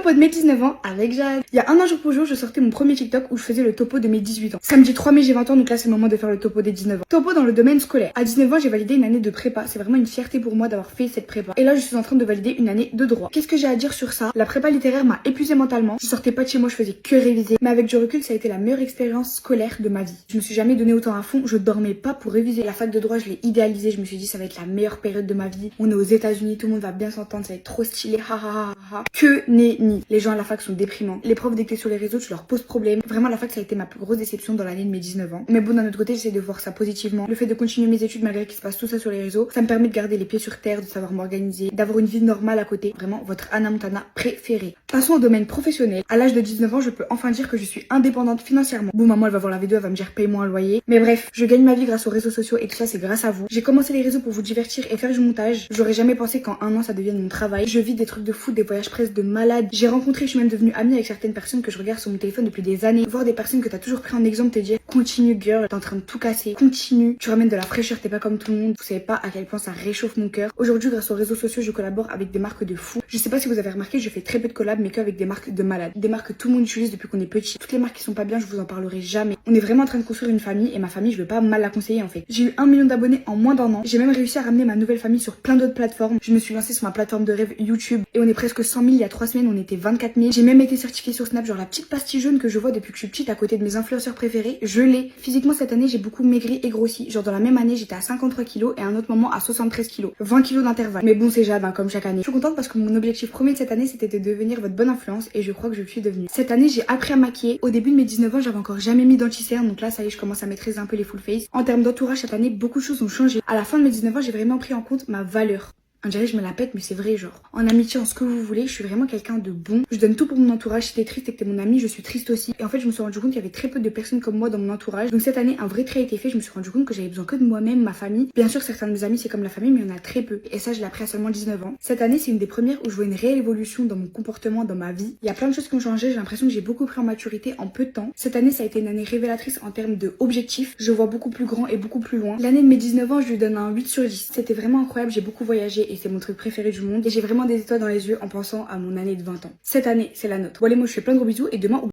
Topo de mes 19 ans avec Jade. Il y a un jour pour jour, je sortais mon premier TikTok où je faisais le topo de mes 18 ans. Samedi 3 mai, j'ai 20 ans, donc là c'est le moment de faire le topo des 19 ans. Topo dans le domaine scolaire. À 19 ans, j'ai validé une année de prépa. C'est vraiment une fierté pour moi d'avoir fait cette prépa. Et là, je suis en train de valider une année de droit. Qu'est-ce que j'ai à dire sur ça? La prépa littéraire m'a épuisé mentalement. Je sortais pas de chez moi, je faisais que réviser. Mais avec du recul, ça a été la meilleure expérience scolaire de ma vie. Je me suis jamais donné autant à fond. Je dormais pas pour réviser. La fac de droit, je l'ai idéalisé. Je me suis dit, ça va être la meilleure période de ma vie. On est aux États-Unis, tout le monde va bien s'entendre, ça va être trop stylé. Ha ha ha ha. Que nenni. Les gens à la fac sont déprimants. Les profs, dès que t'es sur les réseaux, tu leur poses problème. Vraiment, la fac, ça a été ma plus grosse déception dans l'année de mes 19 ans. Mais bon, d'un autre côté, j'essaie de voir ça positivement. Le fait de continuer mes études malgré qu'il se passe tout ça sur les réseaux, ça me permet de garder les pieds sur terre, de savoir m'organiser, d'avoir une vie normale à côté. Vraiment, votre Hannah Montana préférée. Passons au domaine professionnel. À l'âge de 19 ans, je peux enfin dire que je suis indépendante financièrement. Bon, maman, elle va voir la vidéo, elle va me dire paye-moi un loyer. Mais bref, je gagne ma vie grâce aux réseaux sociaux et tout ça, c'est grâce à vous. J'ai commencé les réseaux pour vous divertir et faire du montage. J'aurais jamais pensé qu'en un an, ça devienne mon travail. Je vis des trucs de fou, des voyages presque de malade. J'ai rencontré, je suis même devenue amie avec certaines personnes que je regarde sur mon téléphone depuis des années. Voir des personnes que t'as toujours pris en exemple, te dire continue girl, t'es en train de tout casser. Continue, tu ramènes de la fraîcheur, t'es pas comme tout le monde. Vous savez pas à quel point ça réchauffe mon cœur. Aujourd'hui, grâce aux réseaux sociaux, je collabore avec des marques de fou. Je sais pas si vous avez remarqué, je fais très peu de collabs, mais qu'avec des marques de malades. Des marques que tout le monde utilise depuis qu'on est petit. Toutes les marques qui sont pas bien, je vous en parlerai jamais. On est vraiment en train de construire une famille et ma famille, je veux pas mal la conseiller en fait. J'ai eu 1 million d'abonnés en moins d'1 an. J'ai même réussi à ramener ma nouvelle famille sur plein d'autres plateformes. Je me suis lancée sur ma plateforme de rêve YouTube et on est presque 100 000 il y a 3 semaines, on était 24 000. J'ai même été certifiée sur Snap, genre la petite pastille jaune que je vois depuis que je suis petite à côté de mes influenceurs préférés. Je l'ai. Physiquement cette année, j'ai beaucoup maigri et grossi. Genre dans la même année, j'étais à 53 kilos et à un autre moment à 73 kilos. 20 kilos d'intervalle. Mais bon, c'est Jade, hein, comme chaque année. Je suis contente parce que mon objectif premier de cette année, c'était de devenir votre bonne influence et je crois que je le suis devenue. Cette année, j'ai appris à maquiller. Au début de mes 19 ans, j'avais encore jamais mis d'anti-cerne, donc là, ça y est, je commence à maîtriser un peu les full face. En termes d'entourage, cette année, beaucoup de choses ont changé. À la fin de mes 19 ans, j'ai vraiment pris en compte ma valeur. On dirait que je me la pète, mais c'est vrai, genre. En amitié, en ce que vous voulez, je suis vraiment quelqu'un de bon. Je donne tout pour mon entourage. Si t'es triste et que t'es mon ami, je suis triste aussi. Et en fait, je me suis rendu compte qu'il y avait très peu de personnes comme moi dans mon entourage. Donc cette année, un vrai trait a été fait. Je me suis rendu compte que j'avais besoin que de moi-même, ma famille. Bien sûr, certains de mes amis, c'est comme la famille, mais il y en a très peu. Et ça, je l'ai appris à seulement 19 ans. Cette année, c'est une des premières où je vois une réelle évolution dans mon comportement, dans ma vie. Il y a plein de choses qui ont changé. J'ai l'impression que j'ai beaucoup pris en maturité en peu de temps. Cette année, ça a été une année révélatrice en termes d'objectifs. Je vois beaucoup plus grand et beaucoup plus loin. L'année de mes 19 ans, je lui donne un 8 sur 10. C'était vraiment incroyable. J'ai beaucoup voyagé et c'est mon truc préféré du monde et j'ai vraiment des étoiles dans les yeux en pensant à mon année de 20 ans. Cette année, c'est la nôtre. Bon allez, moi je fais plein de gros bisous et demain